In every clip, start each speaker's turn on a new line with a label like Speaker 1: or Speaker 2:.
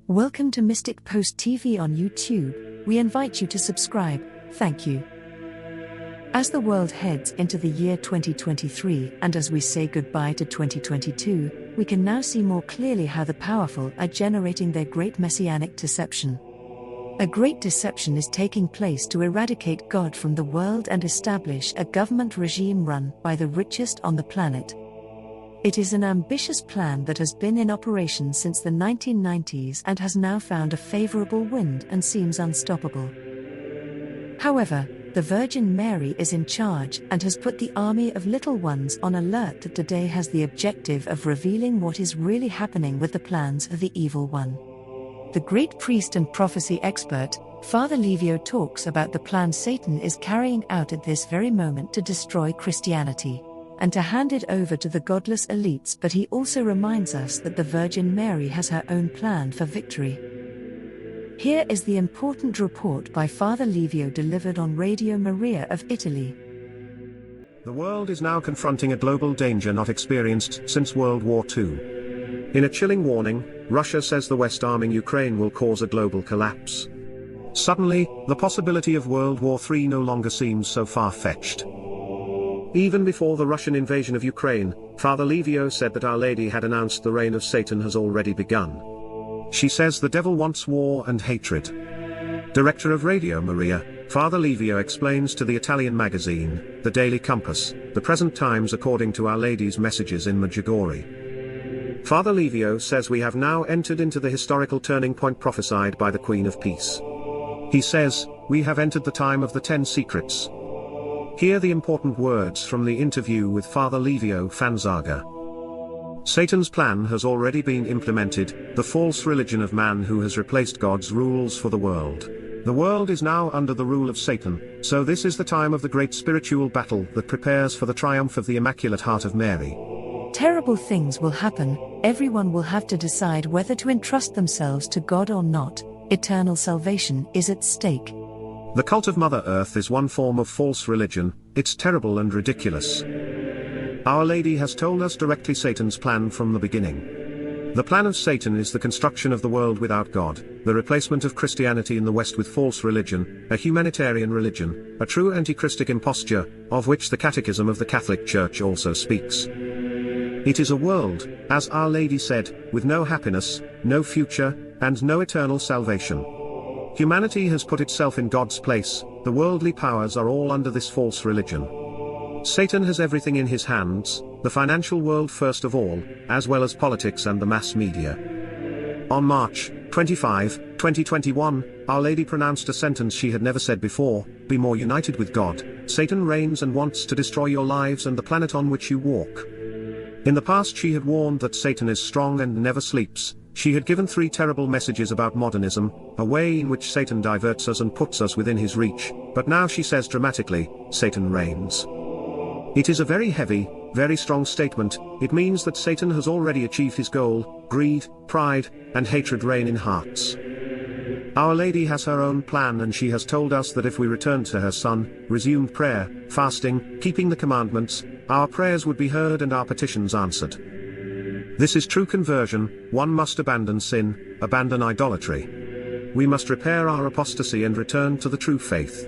Speaker 1: Welcome to Mystic Post TV on YouTube. We invite you to subscribe. Thank you. As the world heads into the year 2023 and as we say goodbye to 2022, we can now see more clearly how the powerful are generating their Great Messianic Deception. A great deception is taking place to eradicate God from the world and establish a government regime run by the richest on the planet. It is an ambitious plan that has been in operation since the 1990s and has now found a favorable wind and seems unstoppable. However, the Virgin Mary is in charge and has put the army of little ones on alert that today has the objective of revealing what is really happening with the plans of the evil one. The great priest and prophecy expert, Father Livio, talks about the plan Satan is carrying out at this very moment to destroy Christianity and to hand it over to the godless elites, but he also reminds us that the Virgin Mary has her own plan for victory. Here is the important report by Father Livio delivered on Radio Maria of Italy.
Speaker 2: The world is now confronting a global danger not experienced since World War II. In a chilling warning, Russia says the West arming Ukraine will cause a global collapse. Suddenly, the possibility of World War III no longer seems so far-fetched. Even before the Russian invasion of Ukraine, Father Livio said that Our Lady had announced the reign of Satan has already begun. She says the devil wants war and hatred. Director of Radio Maria, Father Livio explains to the Italian magazine, The Daily Compass, the present times according to Our Lady's messages in Medjugorje. Father Livio says we have now entered into the historical turning point prophesied by the Queen of Peace. He says, we have entered the time of the 10 secrets. Hear the important words from the interview with Father Livio Fanzaga. Satan's plan has already been implemented, the false religion of man who has replaced God's rules for the world. The world is now under the rule of Satan, so this is the time of the great spiritual battle that prepares for the triumph of the Immaculate Heart of Mary.
Speaker 1: Terrible things will happen, everyone will have to decide whether to entrust themselves to God or not. Eternal salvation is at stake.
Speaker 2: The cult of Mother Earth is one form of false religion, it's terrible and ridiculous. Our Lady has told us directly Satan's plan from the beginning. The plan of Satan is the construction of the world without God, the replacement of Christianity in the West with false religion, a humanitarian religion, a true anti-Christic imposture, of which the Catechism of the Catholic Church also speaks. It is a world, as Our Lady said, with no happiness, no future, and no eternal salvation. Humanity has put itself in God's place, the worldly powers are all under this false religion. Satan has everything in his hands, the financial world first of all, as well as politics and the mass media. On March 25, 2021, Our Lady pronounced a sentence she had never said before, be more united with God. Satan reigns and wants to destroy your lives and the planet on which you walk. In the past she had warned that Satan is strong and never sleeps. She had given 3 terrible messages about modernism, a way in which Satan diverts us and puts us within his reach, but now she says dramatically, Satan reigns. It is a very heavy, very strong statement. It means that Satan has already achieved his goal. Greed, pride, and hatred reign in hearts. Our Lady has her own plan and she has told us that if we return to her Son, resumed prayer, fasting, keeping the commandments, our prayers would be heard and our petitions answered. This is true conversion. One must abandon sin, abandon idolatry. We must repair our apostasy and return to the true faith.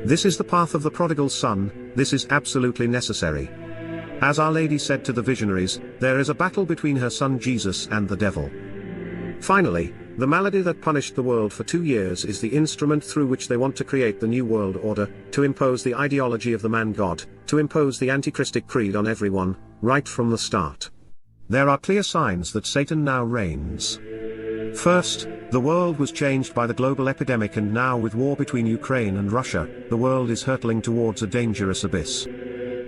Speaker 2: This is the path of the prodigal son, this is absolutely necessary. As Our Lady said to the visionaries, there is a battle between her Son Jesus and the devil. Finally, the malady that punished the world for 2 years is the instrument through which they want to create the new world order, to impose the ideology of the man-God, to impose the anti-Christic creed on everyone, right from the start. There are clear signs that Satan now reigns. First, the world was changed by the global epidemic, and now with war between Ukraine and Russia, the world is hurtling towards a dangerous abyss.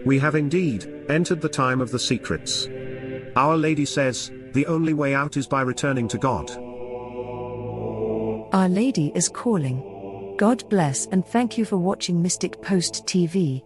Speaker 2: We have indeed entered the time of the secrets. Our Lady says, the only way out is by returning to God.
Speaker 1: Our Lady is calling. God bless and thank you for watching Mystic Post TV.